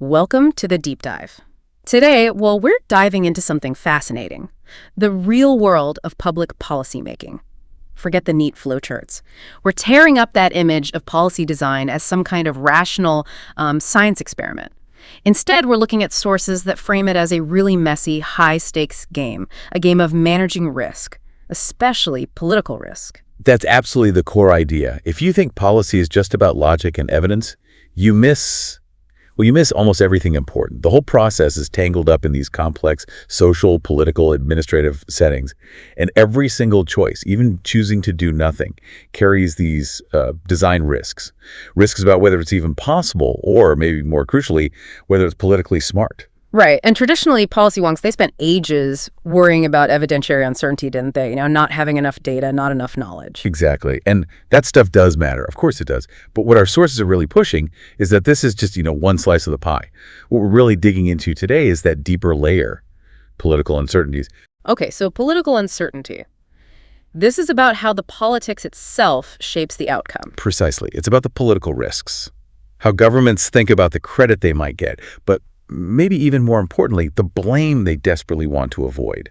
Welcome to the deep dive. Today, we're diving into something fascinating, the real world of public policymaking. Forget the neat flowcharts. We're tearing up that image of policy design as some kind of rational science experiment. Instead, we're looking at sources that frame it as a really messy, high-stakes game, a game of managing risk, especially political risk. That's absolutely the core idea. If you think policy is just about logic and evidence, you miss almost everything important. The whole process is tangled up in these complex social, political, administrative settings. And every single choice, even choosing to do nothing, carries these design risks. Risks about whether it's even possible, or maybe more crucially, whether it's politically smart. Right. And traditionally, policy wonks, they spent ages worrying about evidentiary uncertainty, didn't they? Not having enough data, not enough knowledge. Exactly. And that stuff does matter. Of course it does. But what our sources are really pushing is that this is just, one slice of the pie. What we're really digging into today is that deeper layer, political uncertainties. Okay, so political uncertainty. This is about how the politics itself shapes the outcome. Precisely. It's about the political risks, how governments think about the credit they might get, but maybe even more importantly, the blame they desperately want to avoid.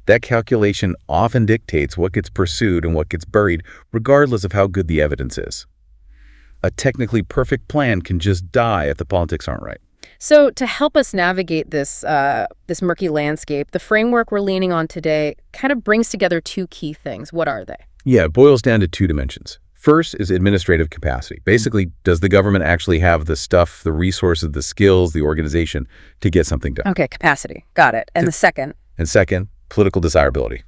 That calculation often dictates what gets pursued and what gets buried, regardless of how good the evidence is. A technically perfect plan can just die if the politics aren't right. So to help us navigate this murky landscape, the framework we're leaning on today kind of brings together two key things. What are they? Yeah, it boils down to two dimensions. First is administrative capacity. Basically, does the government actually have the stuff, the resources, the skills, the organization to get something done? Okay, capacity. Got it. And the second? And second, political desirability,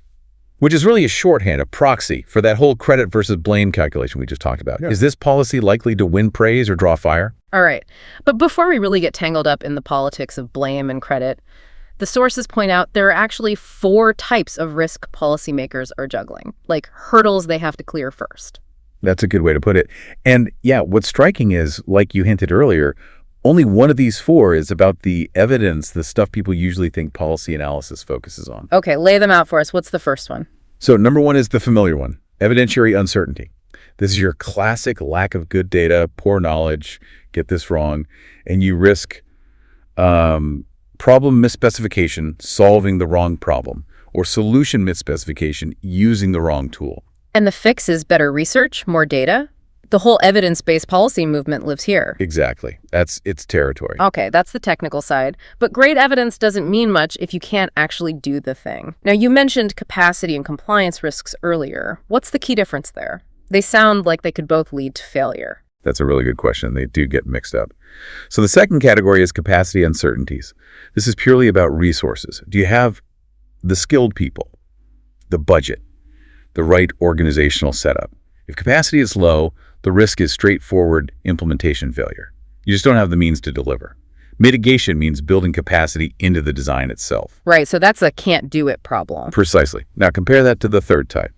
which is really a shorthand, a proxy for that whole credit versus blame calculation we just talked about. Yeah. Is this policy likely to win praise or draw fire? All right. But before we really get tangled up in the politics of blame and credit, the sources point out there are actually 4 types of risk policymakers are juggling, like hurdles they have to clear first. That's a good way to put it. And yeah, what's striking is, like you hinted earlier, only one of these 4 is about the evidence, the stuff people usually think policy analysis focuses on. Okay, lay them out for us. What's the first one? So number 1 is the familiar one, evidentiary uncertainty. This is your classic lack of good data, poor knowledge, get this wrong, and you risk problem misspecification, solving the wrong problem, or solution misspecification, using the wrong tool. And the fix is better research, more data? The whole evidence-based policy movement lives here. Exactly. That's its territory. Okay, that's the technical side. But great evidence doesn't mean much if you can't actually do the thing. Now, you mentioned capacity and compliance risks earlier. What's the key difference there? They sound like they could both lead to failure. That's a really good question. They do get mixed up. So the second category is capacity uncertainties. This is purely about resources. Do you have the skilled people, the budget, the right organizational setup? If capacity is low, the risk is straightforward implementation failure. You just don't have the means to deliver. Mitigation means building capacity into the design itself. Right, so that's a can't-do-it problem. Precisely. Now compare that to the third type,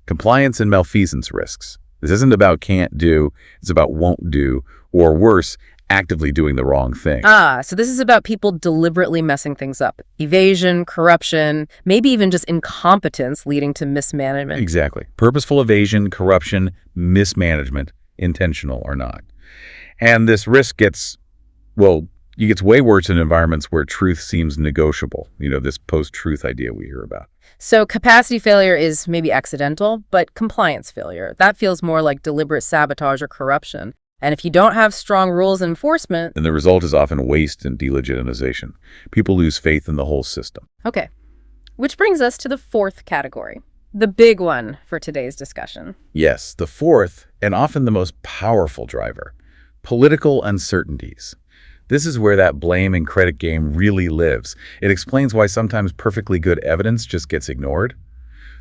compliance and malfeasance risks. This isn't about can't do, it's about won't do, or worse, actively doing the wrong thing. So this is about people deliberately messing things up. Evasion, corruption, maybe even just incompetence leading to mismanagement. Exactly. Purposeful evasion, corruption, mismanagement, intentional or not. And this risk gets way worse in environments where truth seems negotiable. This post-truth idea we hear about. So capacity failure is maybe accidental, but compliance failure, that feels more like deliberate sabotage or corruption. And if you don't have strong rules and enforcement... then the result is often waste and delegitimization. People lose faith in the whole system. Okay. Which brings us to the fourth category, the big one for today's discussion. Yes, the fourth, and often the most powerful driver, political uncertainties. This is where that blame and credit game really lives. It explains why sometimes perfectly good evidence just gets ignored.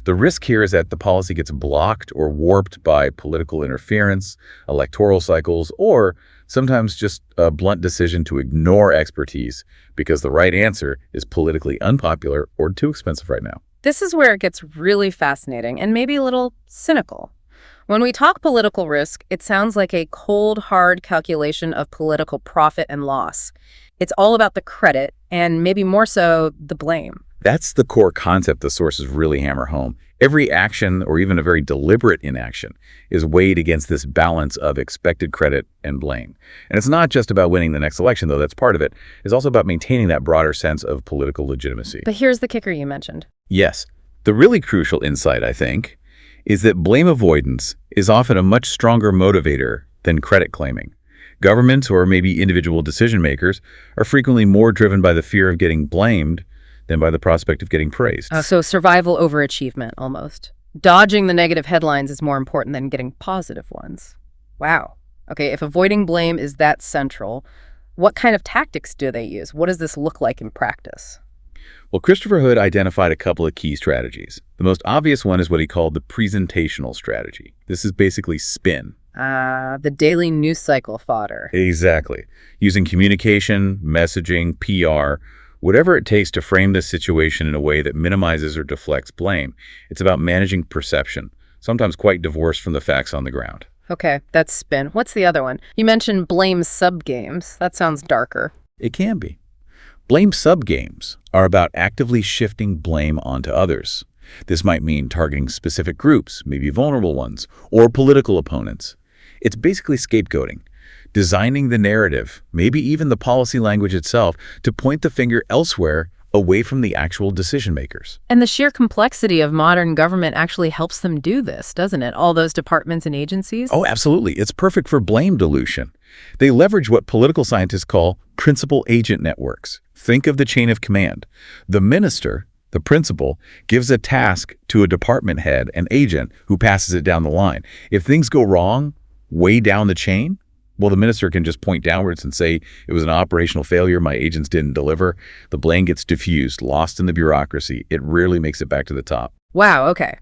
The risk here is that the policy gets blocked or warped by political interference, electoral cycles, or sometimes just a blunt decision to ignore expertise because the right answer is politically unpopular or too expensive right now. This is where it gets really fascinating and maybe a little cynical. When we talk political risk, it sounds like a cold, hard calculation of political profit and loss. It's all about the credit and maybe more so the blame. That's the core concept the sources really hammer home. Every action, or even a very deliberate inaction, is weighed against this balance of expected credit and blame. And it's not just about winning the next election, though that's part of it. It's also about maintaining that broader sense of political legitimacy. But here's the kicker you mentioned. Yes, the really crucial insight, I think, is that blame avoidance is often a much stronger motivator than credit claiming. Governments, or maybe individual decision makers, are frequently more driven by the fear of getting blamed than by the prospect of getting praised. So survival over achievement, almost. Dodging the negative headlines is more important than getting positive ones. Wow. Okay, if avoiding blame is that central, what kind of tactics do they use? What does this look like in practice? Well, Christopher Hood identified a couple of key strategies. The most obvious one is what he called the presentational strategy. This is basically spin. The daily news cycle fodder. Exactly. Using communication, messaging, PR, whatever it takes to frame this situation in a way that minimizes or deflects blame. It's about managing perception, sometimes quite divorced from the facts on the ground. Okay, that's spin. What's the other one? You mentioned blame subgames. That sounds darker. It can be. Blame subgames are about actively shifting blame onto others. This might mean targeting specific groups, maybe vulnerable ones, or political opponents. It's basically scapegoating, designing the narrative, maybe even the policy language itself, to point the finger elsewhere away from the actual decision makers. And the sheer complexity of modern government actually helps them do this, doesn't it? All those departments and agencies? Oh, absolutely. It's perfect for blame dilution. They leverage what political scientists call principal-agent networks. Think of the chain of command. The minister, the principal, gives a task to a department head, an agent, who passes it down the line. If things go wrong way down the chain, well, the minister can just point downwards and say, it was an operational failure, my agents didn't deliver. The blame gets diffused, lost in the bureaucracy. It rarely makes it back to the top. Wow, okay.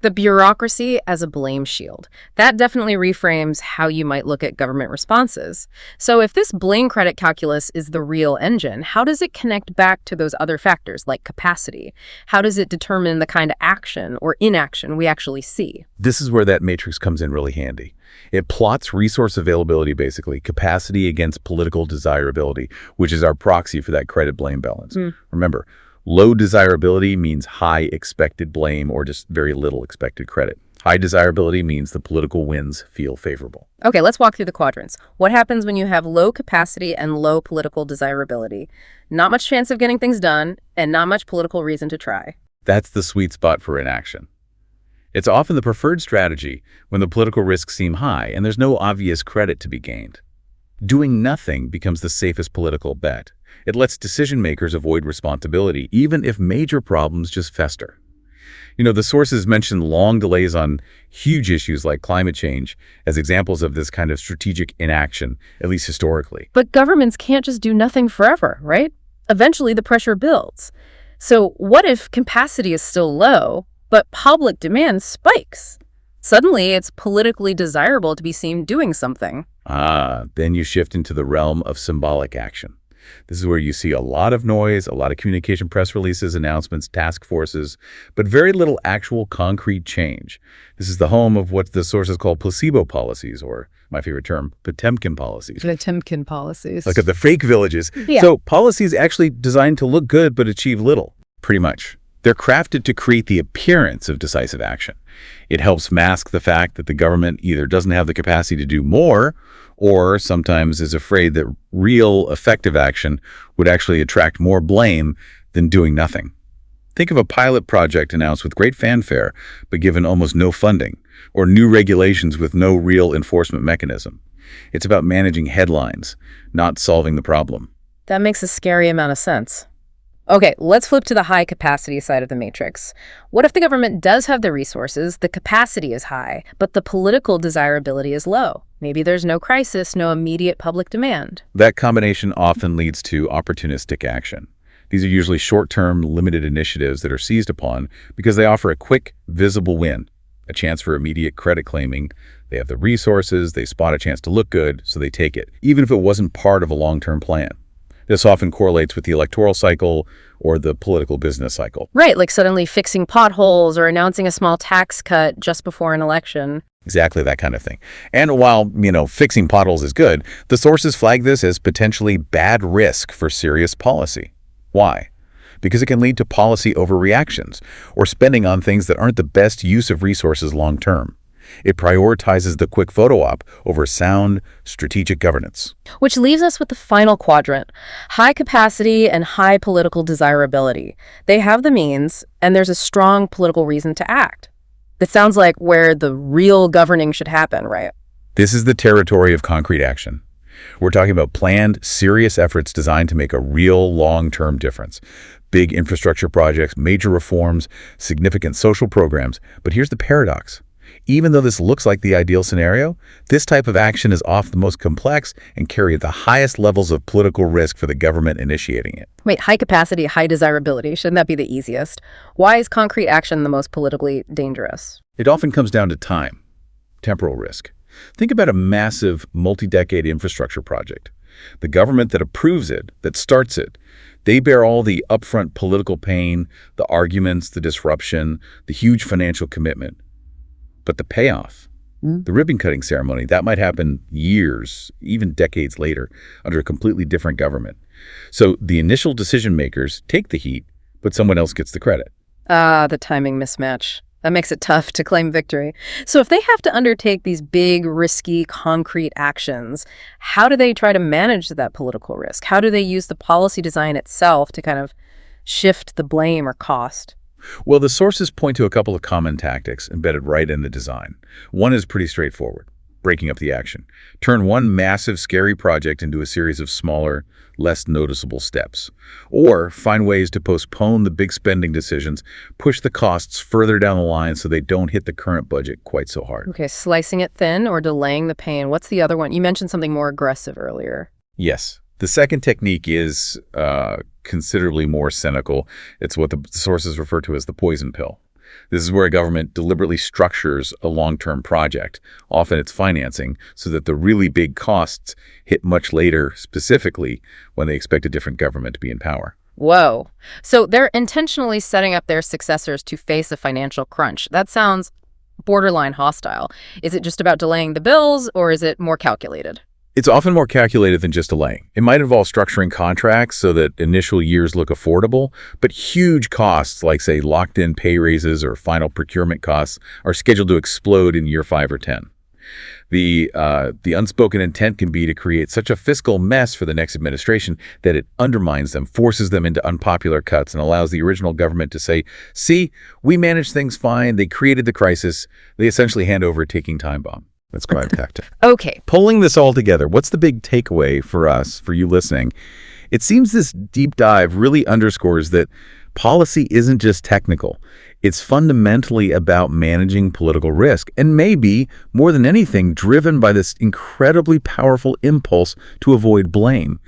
The bureaucracy as a blame shield. That definitely reframes how you might look at government responses. So if this blame credit calculus is the real engine, how does it connect back to those other factors like capacity? How does it determine the kind of action or inaction we actually see? This is where that matrix comes in really handy. It plots resource availability, basically, capacity against political desirability, which is our proxy for that credit-blame balance. Remember, low desirability means high expected blame or just very little expected credit. High desirability means the political wins feel favorable. Okay, let's walk through the quadrants. What happens when you have low capacity and low political desirability? Not much chance of getting things done and not much political reason to try. That's the sweet spot for inaction. It's often the preferred strategy when the political risks seem high and there's no obvious credit to be gained. Doing nothing becomes the safest political bet. It lets decision makers avoid responsibility, even if major problems just fester. You know, the sources mention long delays on huge issues like climate change as examples of this kind of strategic inaction, at least historically. But governments can't just do nothing forever, right? Eventually the pressure builds. So what if capacity is still low, but public demand spikes? Suddenly, it's politically desirable to be seen doing something. Then you shift into the realm of symbolic action. This is where you see a lot of noise, a lot of communication, press releases, announcements, task forces, but very little actual concrete change. This is the home of what the sources call placebo policies, or my favorite term, Potemkin policies. Potemkin policies. Like at the fake villages. Yeah. So policies actually designed to look good but achieve little, pretty much. They're crafted to create the appearance of decisive action. It helps mask the fact that the government either doesn't have the capacity to do more or sometimes is afraid that real effective action would actually attract more blame than doing nothing. Think of a pilot project announced with great fanfare but given almost no funding, or new regulations with no real enforcement mechanism. It's about managing headlines, not solving the problem. That makes a scary amount of sense. Okay, let's flip to the high capacity side of the matrix. What if the government does have the resources, the capacity is high, but the political desirability is low? Maybe there's no crisis, no immediate public demand. That combination often leads to opportunistic action. These are usually short-term, limited initiatives that are seized upon because they offer a quick, visible win, a chance for immediate credit claiming. They have the resources, they spot a chance to look good, so they take it, even if it wasn't part of a long-term plan. This often correlates with the electoral cycle or the political business cycle. Right, like suddenly fixing potholes or announcing a small tax cut just before an election. Exactly that kind of thing. And while, fixing potholes is good, the sources flag this as potentially bad risk for serious policy. Why? because it can lead to policy overreactions or spending on things that aren't the best use of resources long term. It prioritizes the quick photo op over sound, strategic governance. Which leaves us with the final quadrant, high capacity and high political desirability. They have the means, and there's a strong political reason to act. It sounds like where the real governing should happen, right? This is the territory of concrete action. We're talking about planned, serious efforts designed to make a real long-term difference. Big infrastructure projects, major reforms, significant social programs. But here's the paradox. Even though this looks like the ideal scenario, this type of action is often the most complex and carry the highest levels of political risk for the government initiating it. Wait, high capacity, high desirability. Shouldn't that be the easiest? Why is concrete action the most politically dangerous? It often comes down to time, temporal risk. Think about a massive, multi-decade infrastructure project. The government that approves it, that starts it, they bear all the upfront political pain, the arguments, the disruption, the huge financial commitment. But the payoff, the ribbon-cutting ceremony, that might happen years, even decades later, under a completely different government. So the initial decision makers take the heat, but someone else gets the credit. The timing mismatch. That makes it tough to claim victory. So if they have to undertake these big, risky, concrete actions, how do they try to manage that political risk? How do they use the policy design itself to kind of shift the blame or cost? Well, the sources point to a couple of common tactics embedded right in the design. One is pretty straightforward, breaking up the action. Turn one massive, scary project into a series of smaller, less noticeable steps. Or find ways to postpone the big spending decisions, push the costs further down the line so they don't hit the current budget quite so hard. Okay, slicing it thin or delaying the pain. What's the other one? You mentioned something more aggressive earlier. Yes. The second technique is considerably more cynical. It's what the sources refer to as the poison pill. This is where a government deliberately structures a long-term project, often it's financing, so that the really big costs hit much later, specifically when they expect a different government to be in power. Whoa. So they're intentionally setting up their successors to face a financial crunch. That sounds borderline hostile. Is it just about delaying the bills, or is it more calculated? It's often more calculated than just delaying. It might involve structuring contracts so that initial years look affordable, but huge costs like, say, locked-in pay raises or final procurement costs are scheduled to explode in year 5 or 10. The unspoken intent can be to create such a fiscal mess for the next administration that it undermines them, forces them into unpopular cuts, and allows the original government to say, see, we managed things fine, they created the crisis. They essentially hand over a ticking time bomb. That's quite a tactic. Okay. Pulling this all together, what's the big takeaway for us, for you listening? It seems this deep dive really underscores that policy isn't just technical. It's fundamentally about managing political risk, and maybe, more than anything, driven by this incredibly powerful impulse to avoid blame.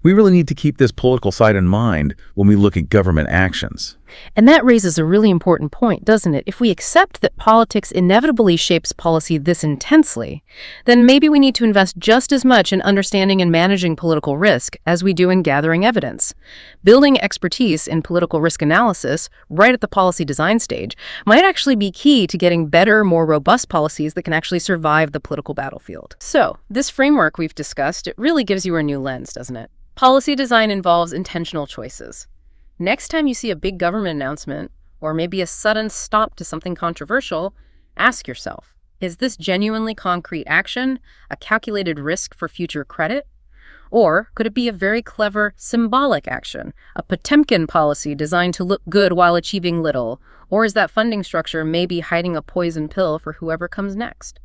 We really need to keep this political side in mind when we look at government actions. And that raises a really important point, doesn't it? If we accept that politics inevitably shapes policy this intensely, then maybe we need to invest just as much in understanding and managing political risk as we do in gathering evidence. Building expertise in political risk analysis right at the policy design stage might actually be key to getting better, more robust policies that can actually survive the political battlefield. So, this framework we've discussed, it really gives you a new lens, doesn't it? Policy design involves intentional choices. Next time you see a big government announcement, or maybe a sudden stop to something controversial, ask yourself, is this genuinely concrete action, a calculated risk for future credit? Or could it be a very clever symbolic action, a Potemkin policy designed to look good while achieving little? Or is that funding structure maybe hiding a poison pill for whoever comes next?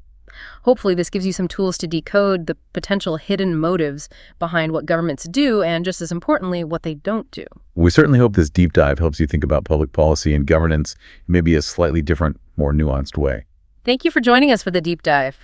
Hopefully this gives you some tools to decode the potential hidden motives behind what governments do and, just as importantly, what they don't do. We certainly hope this deep dive helps you think about public policy and governance in maybe a slightly different, more nuanced way. Thank you for joining us for the deep dive.